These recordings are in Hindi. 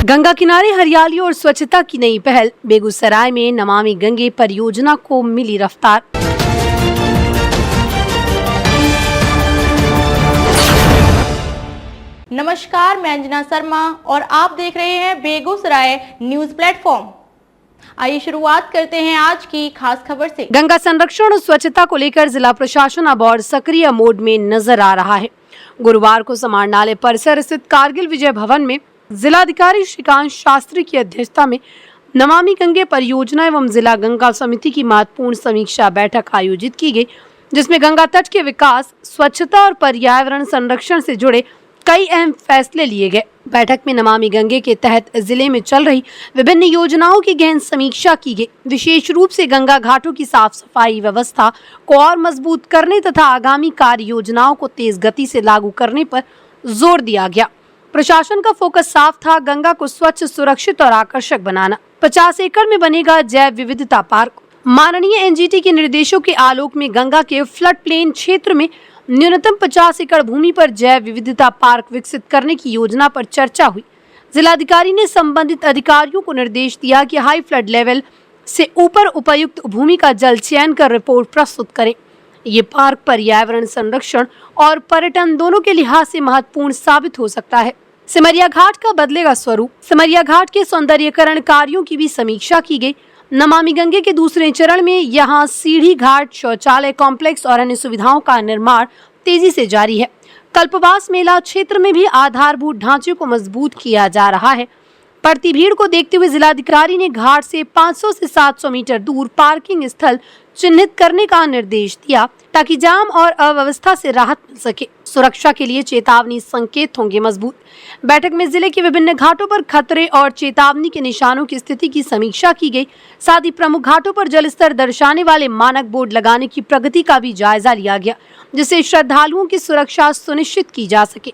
गंगा किनारे हरियाली और स्वच्छता की नई पहल। बेगूसराय में नमामि गंगे परियोजना को मिली रफ्तार। नमस्कार, मैं अंजना शर्मा और आप देख रहे हैं बेगूसराय न्यूज प्लेटफॉर्म। आइए शुरुआत करते हैं आज की खास खबर से। गंगा संरक्षण और स्वच्छता को लेकर जिला प्रशासन अब और सक्रिय मोड में नजर आ रहा है। गुरुवार को समाहरणालय परिसर स्थित कारगिल विजय भवन में जिलाधिकारी श्रीकांत शास्त्री की अध्यक्षता में नमामि गंगे परियोजना एवं जिला गंगा समिति की महत्वपूर्ण समीक्षा बैठक आयोजित की गई, जिसमें गंगा तट के विकास, स्वच्छता और पर्यावरण संरक्षण से जुड़े कई अहम फैसले लिए गए। बैठक में नमामि गंगे के तहत जिले में चल रही विभिन्न योजनाओं की गहन समीक्षा की गई। विशेष रूप से गंगा घाटों की साफ सफाई व्यवस्था को और मजबूत करने तथा आगामी कार्य योजनाओं को तेज गति से लागू करने पर जोर दिया गया। प्रशासन का फोकस साफ था, गंगा को स्वच्छ, सुरक्षित और आकर्षक बनाना। 50 एकड़ में बनेगा जैव विविधता पार्क। माननीय एनजीटी के निर्देशों के आलोक में गंगा के फ्लड प्लेन क्षेत्र में न्यूनतम 50 एकड़ भूमि पर जैव विविधता पार्क विकसित करने की योजना पर चर्चा हुई। जिलाधिकारी ने संबंधित अधिकारियों को निर्देश दिया कि हाई फ्लड लेवल से ऊपर उपयुक्त भूमि का जल चयन कर रिपोर्ट प्रस्तुत करें। ये पार्क पर्यावरण संरक्षण और पर्यटन दोनों के लिहाज से महत्वपूर्ण साबित हो सकता है। सिमरिया घाट का बदलेगा स्वरूप। सिमरिया घाट के सौंदर्यीकरण कार्यों की भी समीक्षा की गई। नमामि गंगे के दूसरे चरण में यहां सीढ़ी घाट, शौचालय कॉम्प्लेक्स और अन्य सुविधाओं का निर्माण तेजी से जारी है। कल्पवास मेला क्षेत्र में भी आधारभूत ढांचे को मजबूत किया जा रहा है। बढ़ती भीड़ को देखते हुए जिलाधिकारी ने घाट से 500 से 700 मीटर दूर पार्किंग स्थल चिन्हित करने का निर्देश दिया, ताकि जाम और अव्यवस्था से राहत मिल सके। सुरक्षा के लिए चेतावनी संकेत होंगे मजबूत। बैठक में जिले के विभिन्न घाटों पर खतरे और चेतावनी के निशानों की स्थिति की समीक्षा की गई। साथ ही प्रमुख घाटों पर जल स्तर दर्शाने वाले मानक बोर्ड लगाने की प्रगति का भी जायजा लिया गया, जिससे श्रद्धालुओं की सुरक्षा सुनिश्चित की जा सके।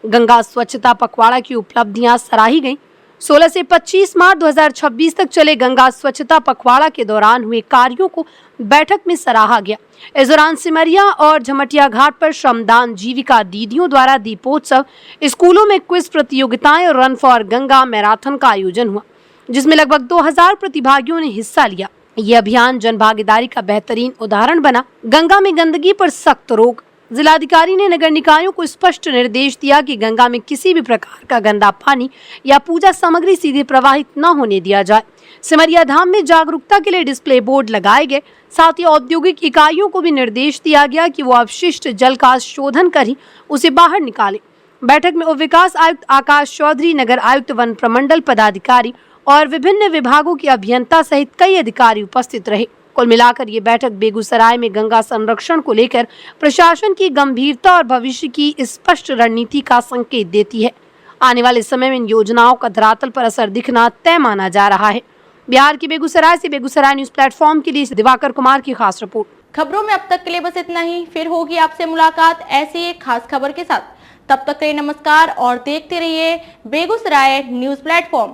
गंगा स्वच्छता पखवाड़ा की उपलब्धियां सराही गयी। 16 से 25 मार्च 2026 तक चले गंगा स्वच्छता पखवाड़ा के दौरान हुए कार्यों को बैठक में सराहा गया। इस दौरान सिमरिया और झमटिया घाट पर श्रमदान जीविका दीदियों द्वारा दीपोत्सव, स्कूलों में क्विज प्रतियोगिताएं और रन फॉर गंगा मैराथन का आयोजन हुआ, जिसमें लगभग 2000 प्रतिभागियों ने हिस्सा लिया। ये अभियान जन भागीदारी का बेहतरीन उदाहरण बना। गंगा में गंदगी पर सख्त रोक। जिलाधिकारी ने नगर निकायों को स्पष्ट निर्देश दिया कि गंगा में किसी भी प्रकार का गंदा पानी या पूजा सामग्री सीधे प्रवाहित न होने दिया जाए। सिमरिया धाम में जागरूकता के लिए डिस्प्ले बोर्ड लगाए गए। साथ ही औद्योगिक इकाइयों को भी निर्देश दिया गया कि वो अपशिष्ट जल का शोधन कर ही उसे बाहर निकाले। बैठक में उप विकास आयुक्त आकाश चौधरी, नगर आयुक्त, वन प्रमंडल पदाधिकारी और विभिन्न विभागों के अभियंता सहित कई अधिकारी उपस्थित रहे। कुल मिलाकर ये बैठक बेगूसराय में गंगा संरक्षण को लेकर प्रशासन की गंभीरता और भविष्य की स्पष्ट रणनीति का संकेत देती है। आने वाले समय में इन योजनाओं का धरातल पर असर दिखना तय माना जा रहा है। बिहार के बेगूसराय से बेगूसराय न्यूज प्लेटफॉर्म के लिए दिवाकर कुमार की खास रिपोर्ट। खबरों में अब तक के लिए बस इतना ही। फिर होगी आपसे मुलाकात ऐसी एक खास खबर के साथ। तब तक के लिए नमस्कार और देखते रहिए बेगूसराय न्यूज प्लेटफॉर्म।